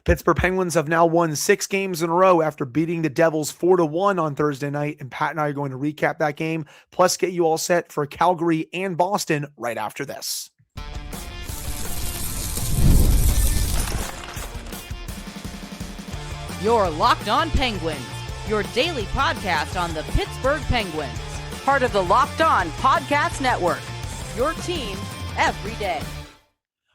The Pittsburgh Penguins have now won 6 games in a row after beating the Devils 4-1 on Thursday night, and Pat and I are going to recap that game, plus get you all set for Calgary and Boston right after this. You're Locked On Penguins, your daily podcast on the Pittsburgh Penguins, part of the Locked On Podcast Network, your team every day.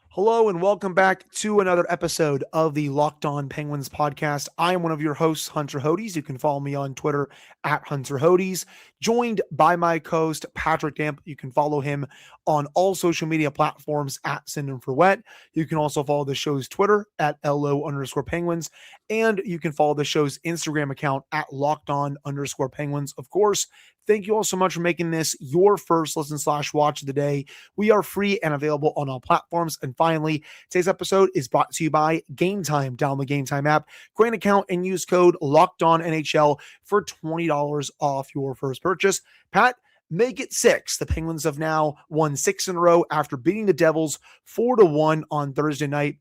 Hello and welcome back to another episode of the Locked On Penguins podcast. I am one of your hosts, Hunter Hodes. You can follow me on Twitter at Hunter Hodes, joined by my co-host, Patrick Damp. You can follow him on all social media platforms at Send Him For Wet. You can also follow the show's Twitter at LO_Penguins, and you can follow the show's Instagram account at LockedOn_Penguins. Of course, thank you all so much for making this your first listen/watch of the day. We are free and available on all platforms. And finally, today's episode is brought to you by Game Time. Download the Game Time app, create an account, and use code LOCKEDONNHL for $20 off your first purchase. Pat, make it 6. The Penguins have now won 6 in a row after beating the Devils 4-1 on Thursday night.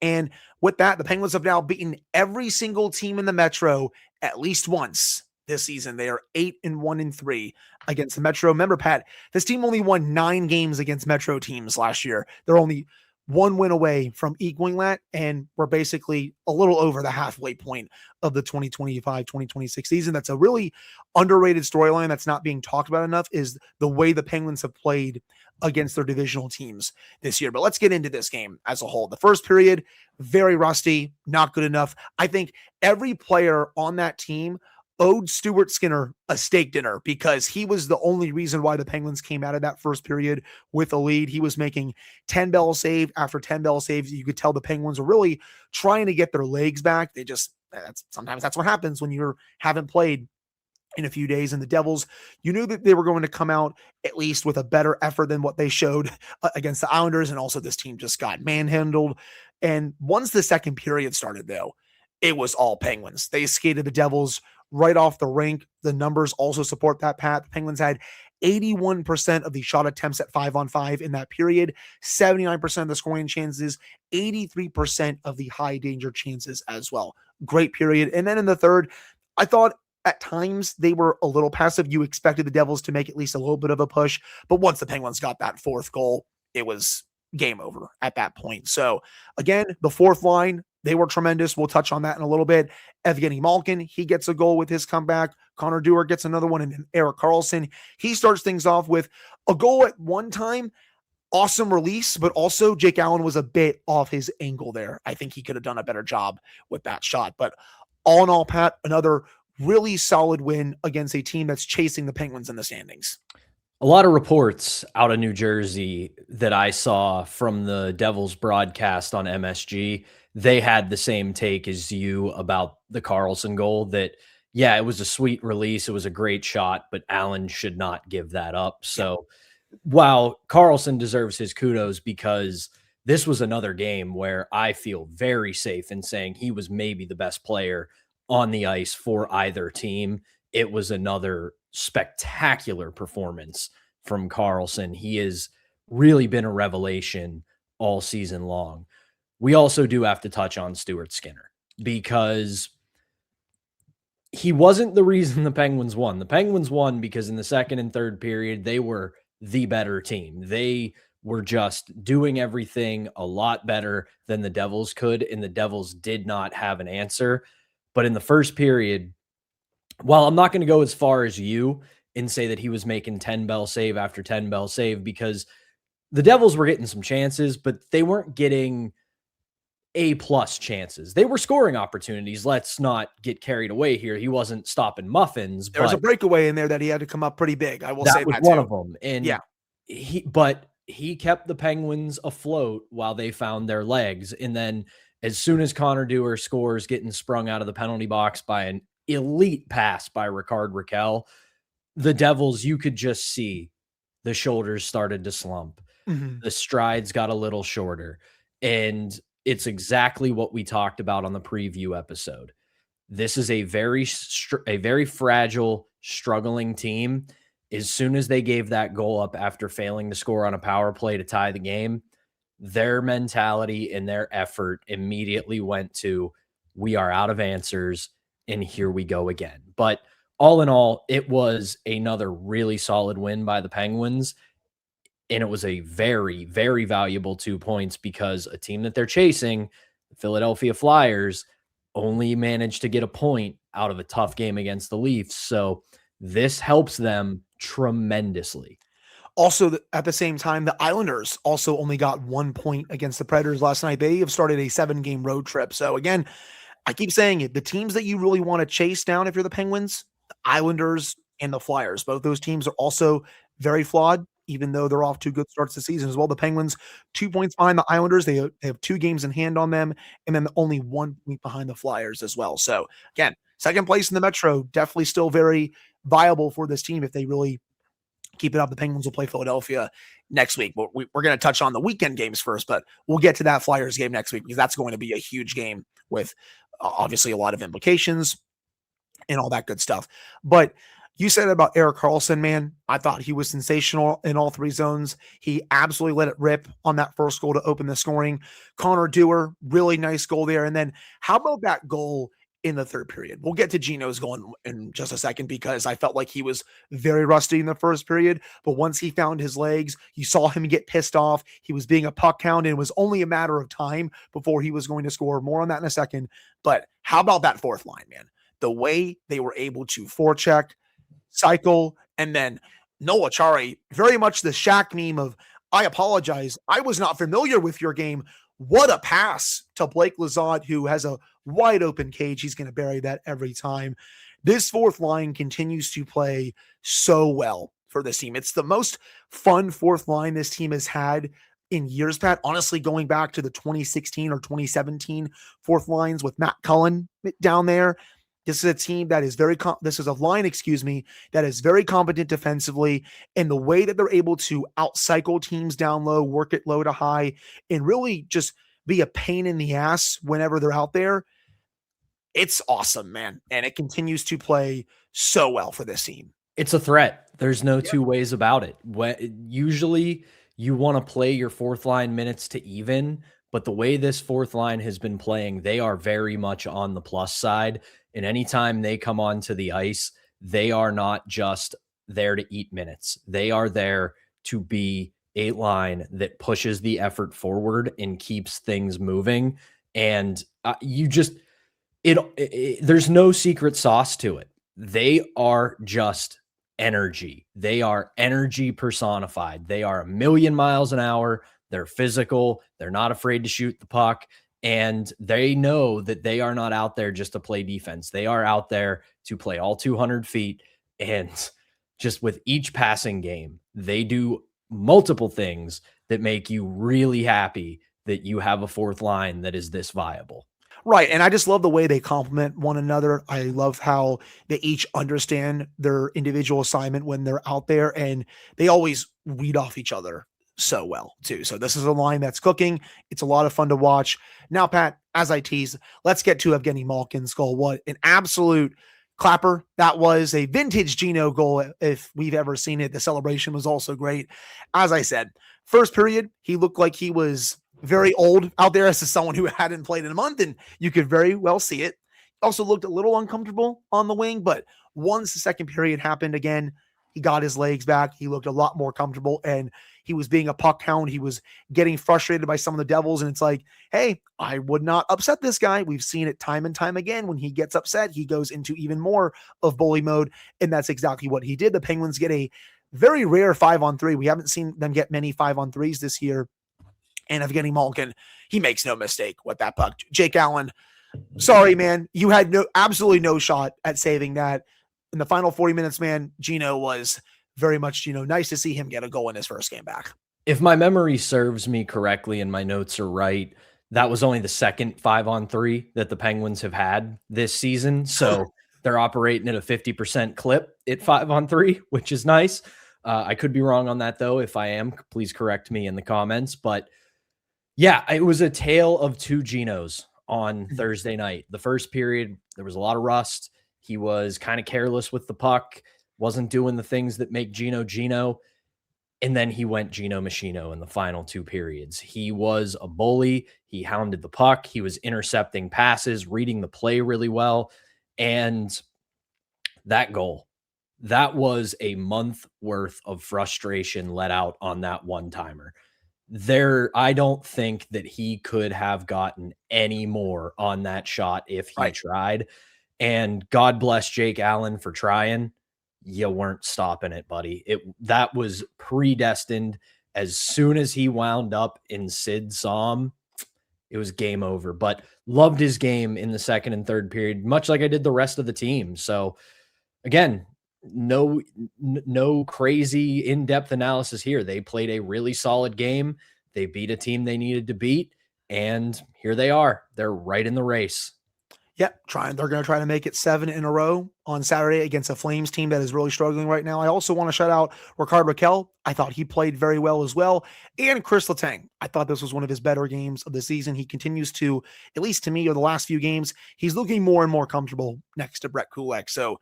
And with that, the Penguins have now beaten every single team in the Metro at least once this season. They are 8-1-3 against the Metro. Remember, Pat, this team only won 9 games against Metro teams last year. They're only 1 win away from equaling that, and we're basically a little over the halfway point of the 2025-2026 season. That's a really underrated storyline that's not being talked about enough, is the way the Penguins have played against their divisional teams this year. But let's get into this game as a whole. The first period, very rusty, not good enough. I think every player on that team owed Stuart Skinner a steak dinner, because he was the only reason why the Penguins came out of that first period with a lead. He was making 10 bell save after 10 bell saves. You could tell the Penguins were really trying to get their legs back. Sometimes that's what happens when you haven't played in a few days. And the Devils, you knew that they were going to come out at least with a better effort than what they showed against the Islanders. And also this team just got manhandled. And once the second period started, though, it was all Penguins. They skated the Devils right off the rink. The numbers also support that, Pat. The Penguins had 81% of the shot attempts at 5-on-5 in that period, 79% of the scoring chances, 83% of the high danger chances as well. Great period. And then in the third, I thought at times they were a little passive. You expected the Devils to make at least a little bit of a push, but once the Penguins got that fourth goal, it was game over at that point. So again, the fourth line, they were tremendous. We'll touch on that in a little bit. Evgeni Malkin, he gets a goal with his comeback. Connor Dewar gets another one, and Erik Karlsson, he starts things off with a goal at one time. Awesome release, but also Jake Allen was a bit off his angle there. I think he could have done a better job with that shot. But all in all, Pat, another really solid win against a team that's chasing the Penguins in the standings. A lot of reports out of New Jersey that I saw from the Devils broadcast on MSG. They had the same take as you about the Karlsson goal, that, yeah, it was a sweet release. It was a great shot, but Allen should not give that up. So while Karlsson deserves his kudos, because this was another game where I feel very safe in saying he was maybe the best player on the ice for either team. It was another spectacular performance from Karlsson. He has really been a revelation all season long. We also do have to touch on Stuart Skinner, because he wasn't the reason the Penguins won. The Penguins won because in the second and third period, they were the better team. They were just doing everything a lot better than the Devils could, and the Devils did not have an answer. But in the first period, while I'm not going to go as far as you and say that he was making 10 bell save after 10 bell save, because the Devils were getting some chances, but they weren't getting A+ chances. They were scoring opportunities. Let's not get carried away here. He wasn't stopping muffins. There was a breakaway in there that he had to come up pretty big. I will say that was one of them. And yeah, he kept the Penguins afloat while they found their legs. And then as soon as Connor Dewar scores, getting sprung out of the penalty box by an elite pass by Rickard Rakell, the Devils, you could just see the shoulders started to slump. Mm-hmm. The strides got a little shorter. And it's exactly what we talked about on the preview episode. This is a very fragile, struggling team. As soon as they gave that goal up after failing to score on a power play to tie the game, their mentality and their effort immediately went to, we are out of answers and here we go again. But all in all, it was another really solid win by the Penguins. And it was a very, very valuable 2 points because a team that they're chasing, the Philadelphia Flyers, only managed to get a point out of a tough game against the Leafs. So this helps them tremendously. Also, at the same time, the Islanders also only got 1 point against the Predators last night. They have started a 7-game road trip. So again, I keep saying it, the teams that you really want to chase down if you're the Penguins, the Islanders and the Flyers, both those teams are also very flawed, even though they're off to good starts this season as well. The Penguins, 2 points behind the Islanders. They have 2 games in hand on them, and then only 1 point behind the Flyers as well. So again, second place in the Metro, definitely still very viable for this team if they really keep it up. The Penguins will play Philadelphia next week. We're going to touch on the weekend games first, but we'll get to that Flyers game next week because that's going to be a huge game with obviously a lot of implications and all that good stuff. But you said about Erik Karlsson, man. I thought he was sensational in all 3 zones. He absolutely let it rip on that first goal to open the scoring. Connor Dewar, really nice goal there. And then how about that goal in the third period? We'll get to Gino's goal in just a second because I felt like he was very rusty in the first period. But once he found his legs, you saw him get pissed off. He was being a puck hound, and it was only a matter of time before he was going to score. More on that in a second. But how about that fourth line, man? The way they were able to forecheck, cycle, and then Noah Chari, very much the Shaq meme of, I apologize, I was not familiar with your game. What a pass to Blake Lizotte, who has a wide open cage. He's going to bury that every time. This fourth line continues to play so well for this team. It's the most fun fourth line this team has had in years, Pat. Honestly, going back to the 2016 or 2017 fourth lines with Matt Cullen down there. This is a team that is this is a line, that is very competent defensively, and the way that they're able to outcycle teams down low, work it low to high, and really just be a pain in the ass whenever they're out there. It's awesome, man. And it continues to play so well for this team. It's a threat. There's no two ways about it. Usually you want to play your fourth line minutes to even, but the way this fourth line has been playing, they are very much on the plus side. And anytime they come onto the ice, they are not just there to eat minutes. They are there to be a line that pushes the effort forward and keeps things moving. And there's no secret sauce to it. They are just energy. They are energy personified. They are 1,000,000 miles an hour. They're physical. They're not afraid to shoot the puck. And they know that they are not out there just to play defense. They are out there to play all 200 feet. And just with each passing game, they do multiple things that make you really happy that you have a fourth line that is this viable. Right. And I just love the way they complement one another. I love how they each understand their individual assignment when they're out there, and they always read off each other so well too. So this is a line that's cooking. It's a lot of fun to watch. Now, Pat, as I tease, let's get to Evgeni Malkin's goal. What an absolute clapper. That was a vintage Gino goal if we've ever seen it. The celebration was also great. As I said, first period, he looked like he was very old out there as someone who hadn't played in a month, and you could very well see it. Also looked a little uncomfortable on the wing, but once the second period happened again, he got his legs back. He looked a lot more comfortable, and he was being a puck hound. He was getting frustrated by some of the Devils, and it's like, hey, I would not upset this guy. We've seen it time and time again. When he gets upset, he goes into even more of bully mode, and that's exactly what he did. The Penguins get a very rare 5-on-3. We haven't seen them get many 5-on-3s this year. And Evgeni Malkin, he makes no mistake with that puck. Jake Allen, sorry, man. You had absolutely no shot at saving that. In the final 40 minutes, man, Gino was very much, nice to see him get a goal in his first game back. If my memory serves me correctly and my notes are right, that was only the second 5-on-3 that the Penguins have had this season. So they're operating at a 50% clip at 5-on-3, which is nice. I could be wrong on that, though. If I am, please correct me in the comments. But yeah, it was a tale of two Ginos on Thursday night. The first period, there was a lot of rust. He was kind of careless with the puck, wasn't doing the things that make Gino Gino. And then he went Gino Machino in the final 2 periods. He was a bully. He hounded the puck. He was intercepting passes, reading the play really well. And that goal, that was a month worth of frustration let out on that one-timer. I don't think that he could have gotten any more on that shot if he tried. And God bless Jake Allen for trying. You weren't stopping it, buddy. That was predestined. As soon as he wound up and Sid saw him, it was game over. But loved his game in the second and third period, much like I did the rest of the team. So again, no crazy in-depth analysis here. They played a really solid game. They beat a team they needed to beat, and here they are. They're right in the race. Yep, they're going to try to make it 7 in a row on Saturday against a Flames team that is really struggling right now. I also want to shout out Rickard Rakell. I thought he played very well as well. And Chris Letang. I thought this was one of his better games of the season. He continues to, at least to me, over the last few games, he's looking more and more comfortable next to Brett Kulak. So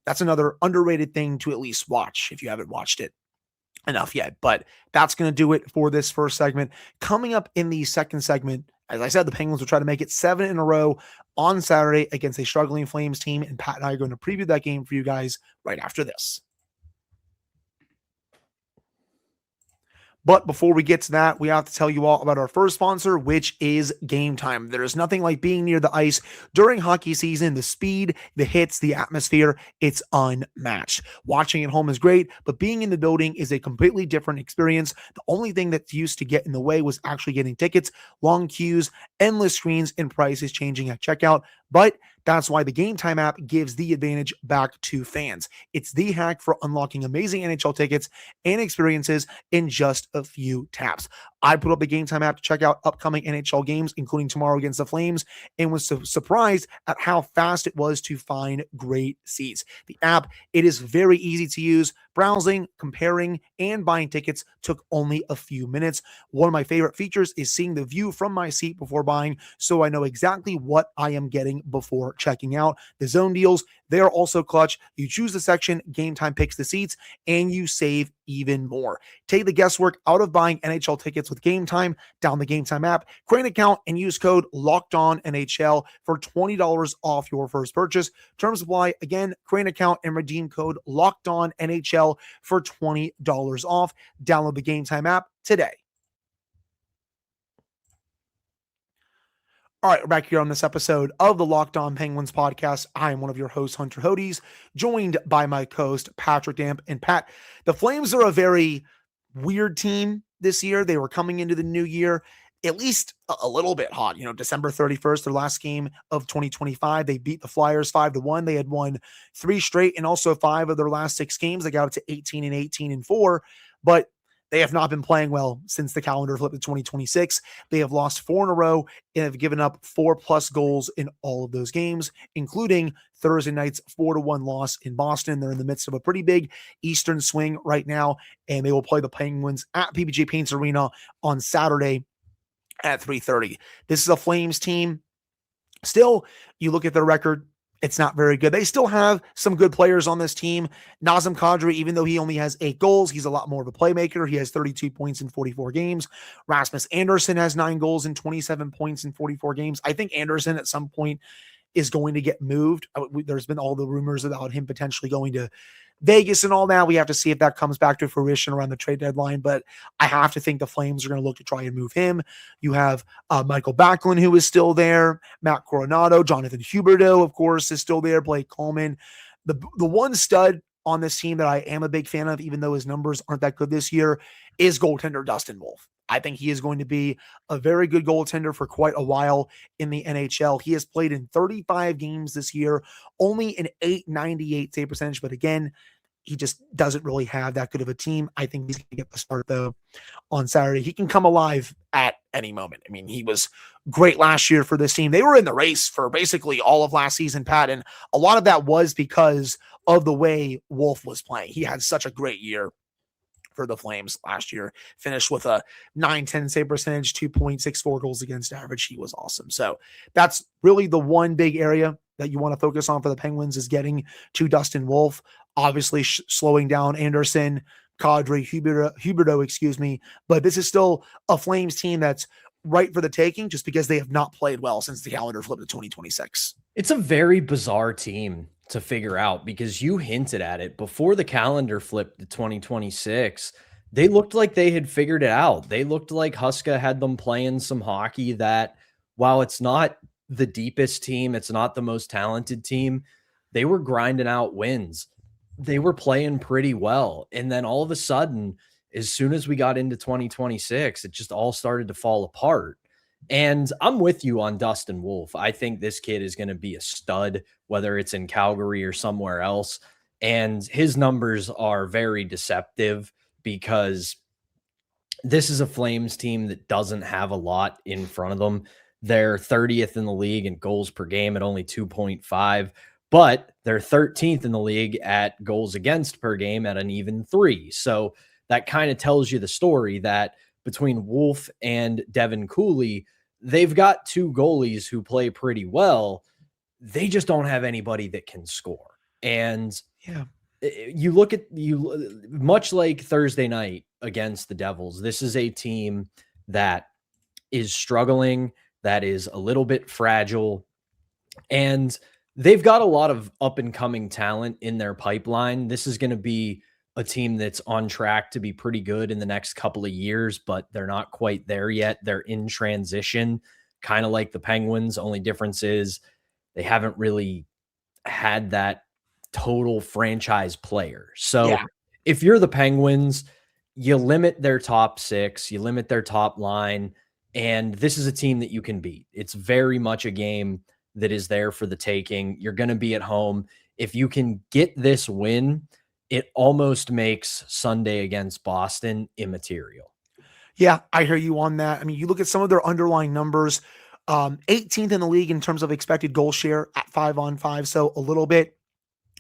that's another underrated thing to at least watch if you haven't watched it enough yet. But that's going to do it for this first segment. Coming up in the second segment, as I said, the Penguins will try to make it 7 in a row on Saturday against a struggling Flames team, and Pat and I are going to preview that game for you guys right after this. But before we get to that, we have to tell you all about our first sponsor, which is Game Time. There is nothing like being near the ice during hockey season. The speed, the hits, the atmosphere, it's unmatched. Watching at home is great, but being in the building is a completely different experience. The only thing that used to get in the way was actually getting tickets, long queues, endless screens, and prices changing at checkout. But that's why the Game Time app gives the advantage back to fans. It's the hack for unlocking amazing NHL tickets and experiences in just a few taps. I put up the Game Time app to check out upcoming NHL games, including tomorrow against the Flames, and was surprised at how fast it was to find great seats. The app, it is very easy to use. Browsing, comparing, and buying tickets took only a few minutes. One of my favorite features is seeing the view from my seat before buying, so I know exactly what I am getting before checking out. The zone deals, they are also clutch. You choose the section, Game Time picks the seats, and you save even more. Take the guesswork out of buying NHL tickets with Game Time. Download the Game Time app, create an account, and use code LOCKEDONNHL for $20 off your first purchase. Terms apply. Again, create an account and redeem code LOCKEDONNHL for $20 off. Download the Game Time app today. All right, we're back here on this episode of the Locked On Penguins podcast. I am one of your hosts, Hunter Hodes, joined by my co-host, Patrick Damp. And Pat, the Flames are a very weird team this year. They were coming into the new year at least a little bit hot. December 31st, their last game of 2025, they beat the Flyers 5-1. They had won 3 straight and also 5 of their last 6 games. They got up to 18-18-4, but they have not been playing well since the calendar flipped to 2026. They have lost 4 in a row and have given up 4+ goals in all of those games, including Thursday night's 4-1 loss in Boston. They're in the midst of a pretty big Eastern swing right now, and they will play the Penguins at PPG Paints Arena on Saturday at 3:30. This is a Flames team. Still, you look at their record, it's not very good. They still have some good players on this team. Nazem Kadri, even though he only has 8 goals, he's a lot more of a playmaker. He has 32 points in 44 games. Rasmus Andersson has 9 goals and 27 points in 44 games. I think Andersson at some point is going to get moved. There's been all the rumors about him potentially going to Vegas and all that. We have to see if that comes back to fruition around the trade deadline, but I have to think the Flames are going to look to try and move him. You have Michael Backlund, who is still there, Matt Coronado, Jonathan Huberdeau, of course, is still there, Blake Coleman. The one stud on this team that I am a big fan of, even though his numbers aren't that good this year, is goaltender Dustin Wolf. I think he is going to be a very good goaltender for quite a while in the NHL. He has played in 35 games this year, only an .898 save percentage, but again, he just doesn't really have that good of a team. I think he's going to get the start, though, on Saturday. He can come alive at any moment. I mean, he was great last year for this team. They were in the race for basically all of last season, Pat, and a lot of that was because of the way Wolf was playing. He had such a great year for the Flames last year, finished with a .910 save percentage, 2.64 goals against average. He was awesome. So that's really the one big area that you want to focus on for the Penguins is getting to Dustin Wolf. Obviously, slowing down Anderson, Kadri, Huberto, excuse me. But this is still a Flames team that's right for the taking just because they have not played well since the calendar flipped to 2026. It's a very bizarre team to figure out because you hinted at it before the calendar flipped to 2026. They looked like they had figured it out. They looked like Huska had them playing some hockey that, while it's not the deepest team, it's not the most talented team, they were grinding out wins. They were playing pretty well. And then all of a sudden, as soon as we got into 2026, it just all started to fall apart. And I'm with you on Dustin Wolf. I think this kid is going to be a stud, whether it's in Calgary or somewhere else. And his numbers are very deceptive because this is a Flames team that doesn't have a lot in front of them. They're 30th in the league in goals per game at only 2.5, but they're 13th in the league at goals against per game at an even 3. So that kind of tells you the story that between Wolf and Devin Cooley, they've got two goalies who play pretty well. They just don't have anybody that can score. And yeah, you look at much like Thursday night against the Devils, this is a team that is struggling, that is a little bit fragile, and they've got a lot of up and coming talent in their pipeline. This is going to be a team that's on track to be pretty good in the next couple of years, but they're not quite there yet. They're in transition, kind of like the Penguins. Only difference is they haven't really had that total franchise player. So if you're the Penguins, you limit their top 6, you limit their top line, and this is a team that you can beat. It's very much a game that is there for the taking. You're going to be at home. If you can get this win, it almost makes Sunday against Boston immaterial. Yeah, I hear you on that. I mean, you look at some of their underlying numbers, 18th in the league in terms of expected goal share at 5-on-5. So a little bit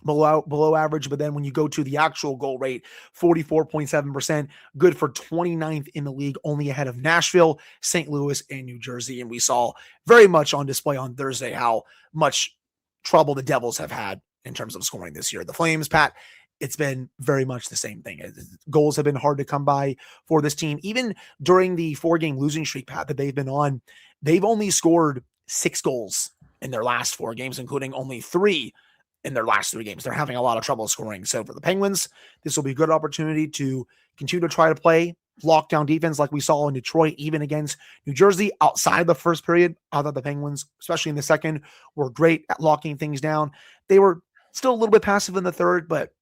below average. But then when you go to the actual goal rate, 44.7%, good for 29th in the league, only ahead of Nashville, St. Louis, and New Jersey. And we saw very much on display on Thursday how much trouble the Devils have had in terms of scoring this year. The Flames, Pat, it's been very much the same thing. Goals have been hard to come by for this team. Even during the 4-game losing streak, Pat, that they've been on, they've only scored 6 goals in their last 4 games, including only 3 in their last 3 games. They're having a lot of trouble scoring. So for the Penguins, this will be a good opportunity to continue to try to play lockdown defense like we saw in Detroit, even against New Jersey outside the first period. I thought the Penguins, especially in the second, were great at locking things down. They were still a little bit passive in the third, but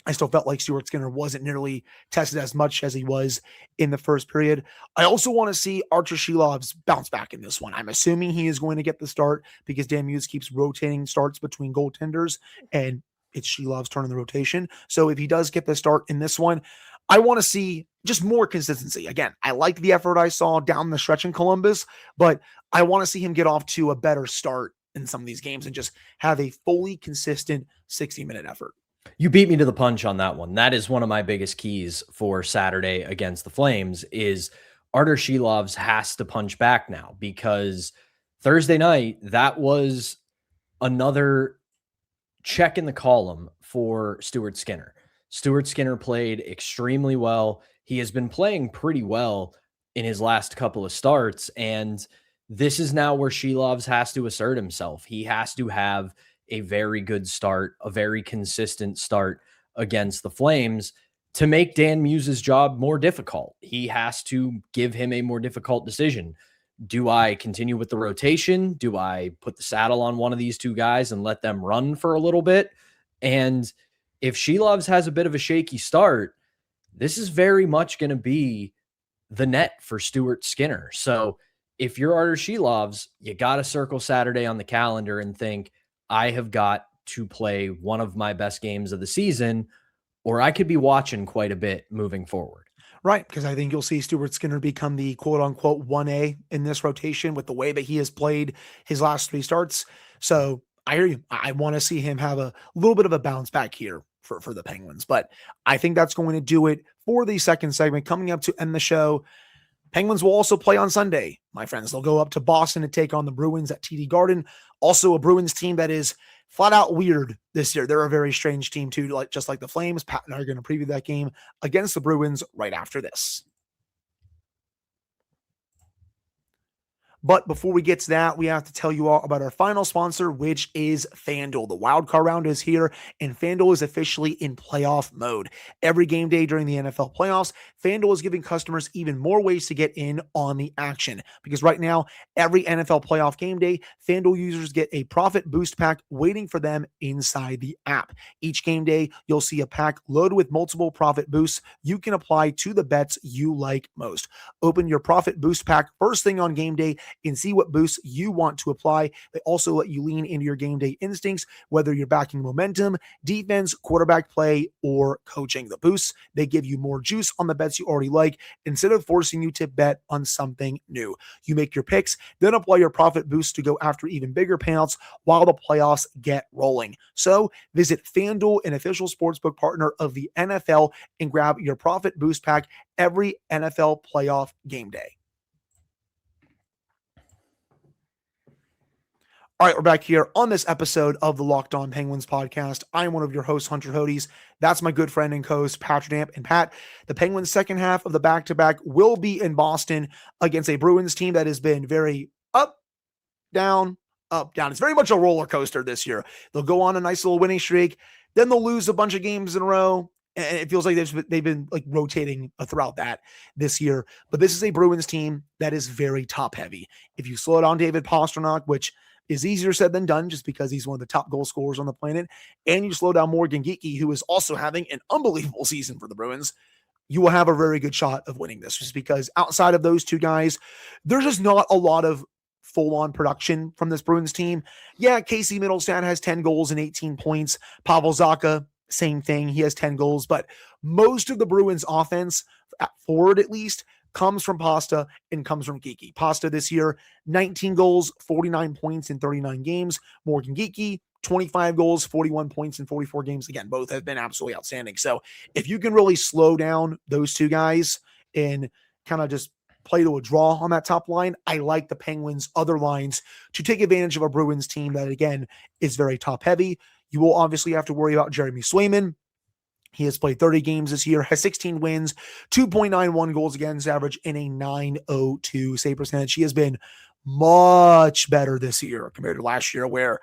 I still felt like Stuart Skinner wasn't nearly tested as much as he was in the first period. I also want to see Archer Shilov's bounce back in this one. I'm assuming he is going to get the start because Dan Muse keeps rotating starts between goaltenders, and it's Shilov's turn in the rotation. So if he does get the start in this one, I want to see just more consistency. Again, I like the effort I saw down the stretch in Columbus, but I want to see him get off to a better start in some of these games and just have a fully consistent 60-minute effort. You beat me to the punch on that one. That is one of my biggest keys for Saturday against the Flames is Artur Shilovs has to punch back now, because Thursday night, that was another check in the column for Stuart Skinner. Stuart Skinner played extremely well. He has been playing pretty well in his last couple of starts, and this is now where Shilovs has to assert himself. He has to have a very good start, a very consistent start against the Flames to make Dan Muse's job more difficult. He has to give him a more difficult decision. Do I continue with the rotation? Do I put the saddle on one of these two guys and let them run for a little bit? And if Shilovs has a bit of a shaky start, this is very much going to be the net for Stuart Skinner. So if you're Artur Shilovs, you got to circle Saturday on the calendar and think, I have got to play one of my best games of the season, or I could be watching quite a bit moving forward. Right, because I think you'll see Stuart Skinner become the quote-unquote 1A in this rotation with the way that he has played his last 3 starts. So I hear you. I want to see him have a little bit of a bounce back here for the Penguins. But I think that's going to do it for the second segment. Coming up to end the show, Penguins will also play on Sunday, my friends. They'll go up to Boston to take on the Bruins at TD Garden. Also a Bruins team that is flat out weird this year. They're a very strange team too, just like the Flames. Pat and I are going to preview that game against the Bruins right after this. But before we get to that, we have to tell you all about our final sponsor, which is FanDuel. The wildcard round is here, and FanDuel is officially in playoff mode. Every game day during the NFL playoffs, FanDuel is giving customers even more ways to get in on the action. Because right now, every NFL playoff game day, FanDuel users get a profit boost pack waiting for them inside the app. Each game day, you'll see a pack loaded with multiple profit boosts you can apply to the bets you like most. Open your profit boost pack first thing on game day and see what boosts you want to apply. They also let you lean into your game day instincts, whether you're backing momentum, defense, quarterback play, or coaching. The boosts, they give you more juice on the bets you already like instead of forcing you to bet on something new. You make your picks, then apply your profit boost to go after even bigger payouts while the playoffs get rolling. So visit FanDuel, an official sportsbook partner of the NFL, and grab your profit boost pack every NFL playoff game day. All right, we're back here on this episode of the Locked On Penguins podcast. I'm one of your hosts, Hunter Hodes. That's my good friend and co-host, Patrick Damp. And Pat, the Penguins' second half of the back-to-back will be in Boston against a Bruins team that has been very up, down, up, down. It's very much a roller coaster this year. They'll go on a nice little winning streak, then they'll lose a bunch of games in a row, and it feels like they've been like rotating throughout that this year. But this is a Bruins team that is very top-heavy. If you slow down David Pastrnak, which is easier said than done just because he's one of the top goal scorers on the planet, and you slow down Morgan Geekie, who is also having an unbelievable season for the Bruins, you will have a very good shot of winning this, just because outside of those two guys, there's just not a lot of full-on production from this Bruins team. Yeah, Casey Middlestat has 10 goals and 18 points. Pavel Zacha, same thing. He has 10 goals, but most of the Bruins offense, at forward at least, comes from Pasta and comes from Geekie. Pasta this year, 19 goals, 49 points in 39 games. Morgan Geekie, 25 goals, 41 points in 44 games. Again, both have been absolutely outstanding. So if you can really slow down those two guys and kind of just play to a draw on that top line, I like the Penguins' other lines to take advantage of a Bruins team that, again, is very top heavy. You will obviously have to worry about Jeremy Swayman. He has played 30 games this year, has 16 wins, 2.91 goals against average, and a .902 save percentage. He has been much better this year compared to last year, where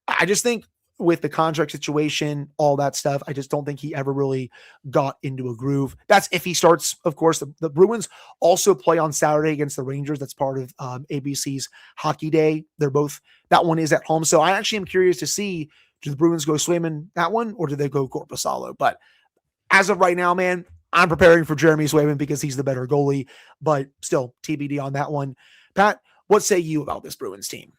I just think with the contract situation, all that stuff, I just don't think he ever really got into a groove. That's if he starts, of course. The Bruins also play on Saturday against the Rangers. That's part of ABC's Hockey Day. That one is at home. So I actually am curious to see, do the Bruins go Swayman that one, or do they go Korpisalo? But as of right now, man, I'm preparing for Jeremy Swayman because he's the better goalie, but still TBD on that one. Pat, what say you about this Bruins team?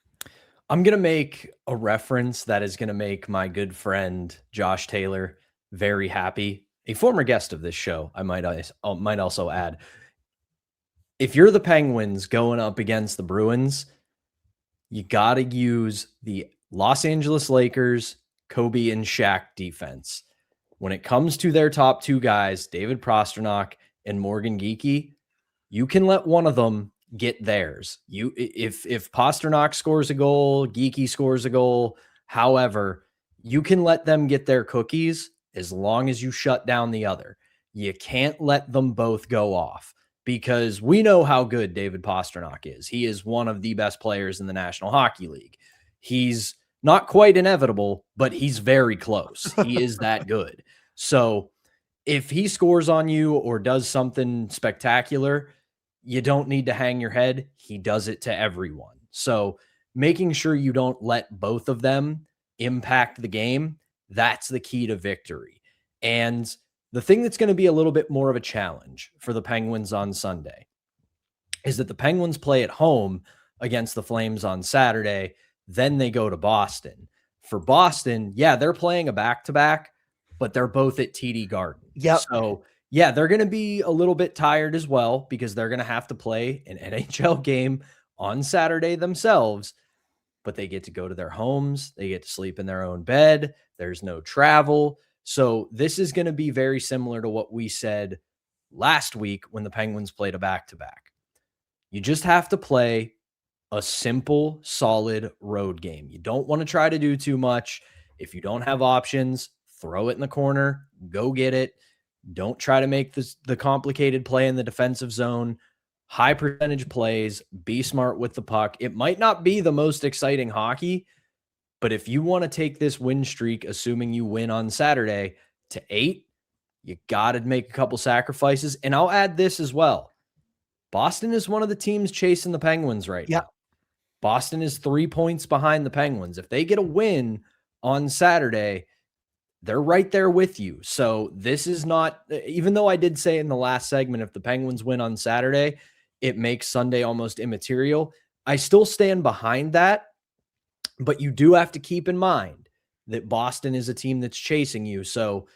I'm going to make a reference that is going to make my good friend Josh Taylor very happy. A former guest of this show, I might also add. If you're the Penguins going up against the Bruins, you got to use the Los Angeles Lakers, Kobe and Shaq defense. When it comes to their top two guys, David Pastrnak and Morgan Geekie, you can let one of them get theirs. If Pastrnak scores a goal, Geekie scores a goal, however, you can let them get their cookies as long as you shut down the other. You can't let them both go off, because we know how good David Pastrnak is. He is one of the best players in the National Hockey League. He's not quite inevitable, but he's very close. He is that good. So if he scores on you or does something spectacular, you don't need to hang your head. He does it to everyone. So making sure you don't let both of them impact the game, that's the key to victory. And the thing that's going to be a little bit more of a challenge for the Penguins on Sunday is that the Penguins play at home against the Flames on Saturday. Then they go to Boston. For Boston, yeah, they're playing a back-to-back, but they're both at TD Garden. Yep. So, yeah, they're going to be a little bit tired as well, because they're going to have to play an NHL game on Saturday themselves, but they get to go to their homes. They get to sleep in their own bed. There's no travel. So this is going to be very similar to what we said last week when the Penguins played a back-to-back. You just have to play a simple, solid road game. You don't want to try to do too much. If you don't have options, throw it in the corner, go get it. Don't try to make the complicated play in the defensive zone. High percentage plays, be smart with the puck. It might not be the most exciting hockey, but if you want to take this win streak, assuming you win on Saturday, to 8, you got to make a couple sacrifices. And I'll add this as well. Boston is one of the teams chasing the Penguins right now. Boston is 3 points behind the Penguins. If they get a win on Saturday, they're right there with you. So this is not, even though I did say in the last segment, if the Penguins win on Saturday, it makes Sunday almost immaterial. I still stand behind that, but you do have to keep in mind that Boston is a team that's chasing you. So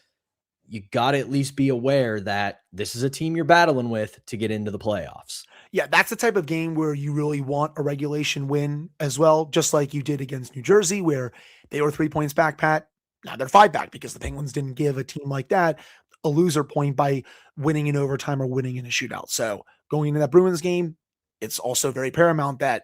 you got to at least be aware that this is a team you're battling with to get into the playoffs. Yeah, that's the type of game where you really want a regulation win as well, just like you did against New Jersey, where they were 3 points back, Pat. Now they're 5 back because the Penguins didn't give a team like that a loser point by winning in overtime or winning in a shootout. So going into that Bruins game, it's also very paramount that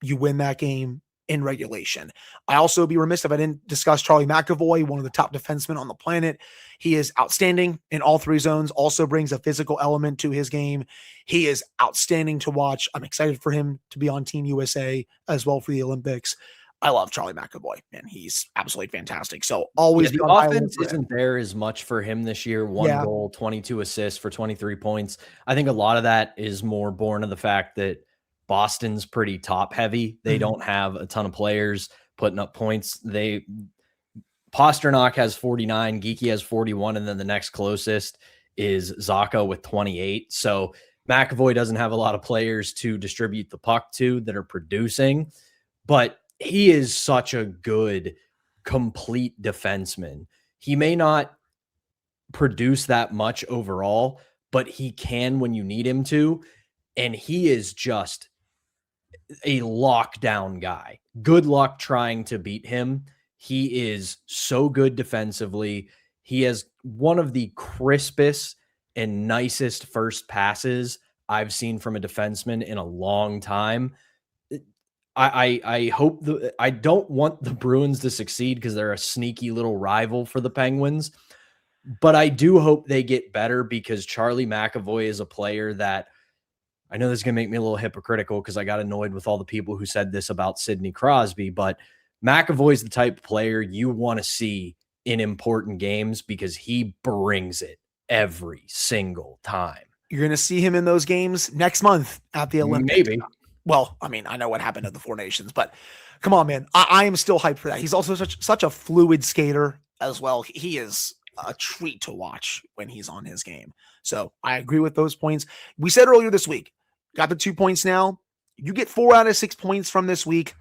you win that game in regulation. I also be remiss if I didn't discuss Charlie McAvoy, one of the top defensemen on the planet. He is outstanding in all 3 zones, also brings a physical element to his game. He is outstanding to watch. I'm excited for him to be on Team USA as well for the Olympics. I love Charlie McAvoy, man. He's absolutely fantastic. So always the offense isn't there as much for him this year. 1 goal, 22 assists for 23 points. I think a lot of that is more born of the fact that Boston's pretty top heavy. They don't have a ton of players putting up points. Pasternak has 49, Geeky has 41, and then the next closest is Zaka with 28. So McAvoy doesn't have a lot of players to distribute the puck to that are producing, but he is such a good, complete defenseman. He may not produce that much overall, but he can when you need him to. And he is just a lockdown guy. Good luck trying to beat him. He is so good defensively. He has one of the crispest and nicest first passes I've seen from a defenseman in a long time. I hope I don't want the Bruins to succeed because they're a sneaky little rival for the Penguins, but I do hope they get better because Charlie McAvoy is a player that I know this is going to make me a little hypocritical because I got annoyed with all the people who said this about Sidney Crosby, but McAvoy is the type of player you want to see in important games because he brings it every single time. You're going to see him in those games next month at the Olympics. Maybe. Well, I mean, I know what happened at the Four Nations, but come on, man. I am still hyped for that. He's also such a fluid skater as well. He is a treat to watch when he's on his game. So I agree with those points. We said earlier this week, got the 2 points now. You get 4 out of 6 points from this week.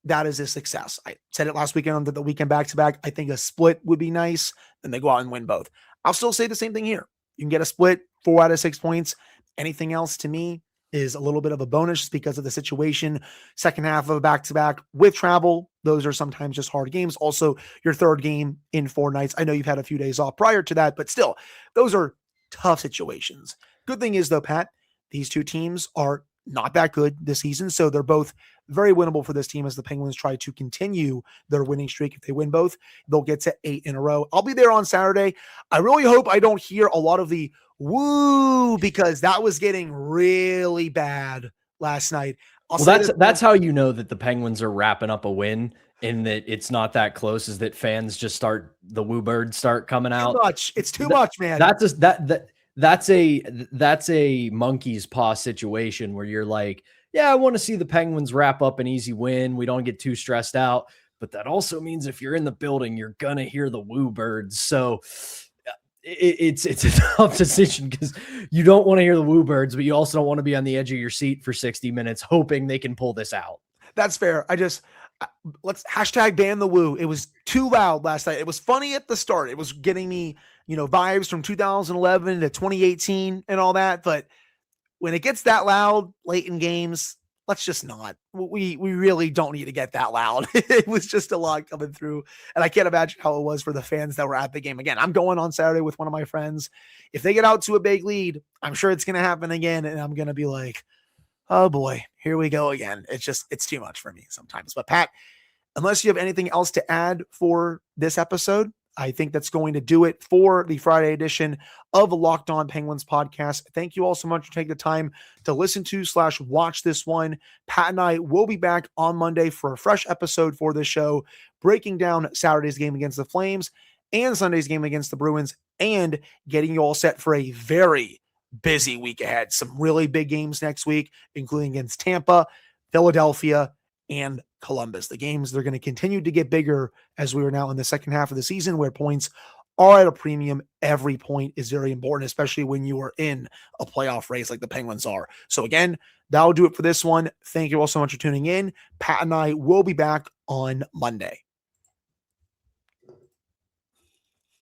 That is a success. I said it last weekend on the weekend back-to-back. I think a split would be nice. Then they go out and win both. I'll still say the same thing here. You can get a split, 4 out of 6 points. Anything else to me is a little bit of a bonus because of the situation. Second half of a back-to-back with travel, those are sometimes just hard games. Also, your third game in 4 nights. I know you've had a few days off prior to that, but still, those are tough situations. Good thing is, though, Pat, these 2 teams are not that good this season, so they're both very winnable for this team as the Penguins try to continue their winning streak. If they win both, they'll get to 8 in a row. I'll be there on Saturday. I really hope I don't hear a lot of the woo because that was getting really bad last night. That's how you know that the Penguins are wrapping up a win and that it's not that close, is that fans just the woo birds start coming out. Too much. It's too much, man. That's a monkey's paw situation where you're like, yeah, I want to see the Penguins wrap up an easy win. We don't get too stressed out, but that also means if you're in the building, you're going to hear the woo birds. So it's a tough decision because you don't want to hear the woo birds, but you also don't want to be on the edge of your seat for 60 minutes, hoping they can pull this out. That's fair. Let's hashtag ban the woo. It was too loud last night. It was funny at the start. It was getting me, vibes from 2011 to 2018 and all that. But when it gets that loud late in games, let's just not. We really don't need to get that loud. It was just a lot coming through. And I can't imagine how it was for the fans that were at the game. Again, I'm going on Saturday with one of my friends. If they get out to a big lead, I'm sure it's going to happen again. And I'm going to be like, Oh boy, here we go again. It's too much for me sometimes. But Pat, unless you have anything else to add for this episode, I think that's going to do it for the Friday edition of the Locked On Penguins podcast. Thank you all so much for taking the time to listen to / watch this one. Pat and I will be back on Monday for a fresh episode for this show, breaking down Saturday's game against the Flames and Sunday's game against the Bruins, and getting you all set for a very busy week ahead. Some really big games next week, including against Tampa, Philadelphia, and Columbus. The games, they're going to continue to get bigger as we are now in the second half of the season, where points are at a premium. Every point is very important, especially when you are in a playoff race like the Penguins are. So again, that'll do it for this one. Thank you all so much for tuning in. Pat and I will be back on Monday.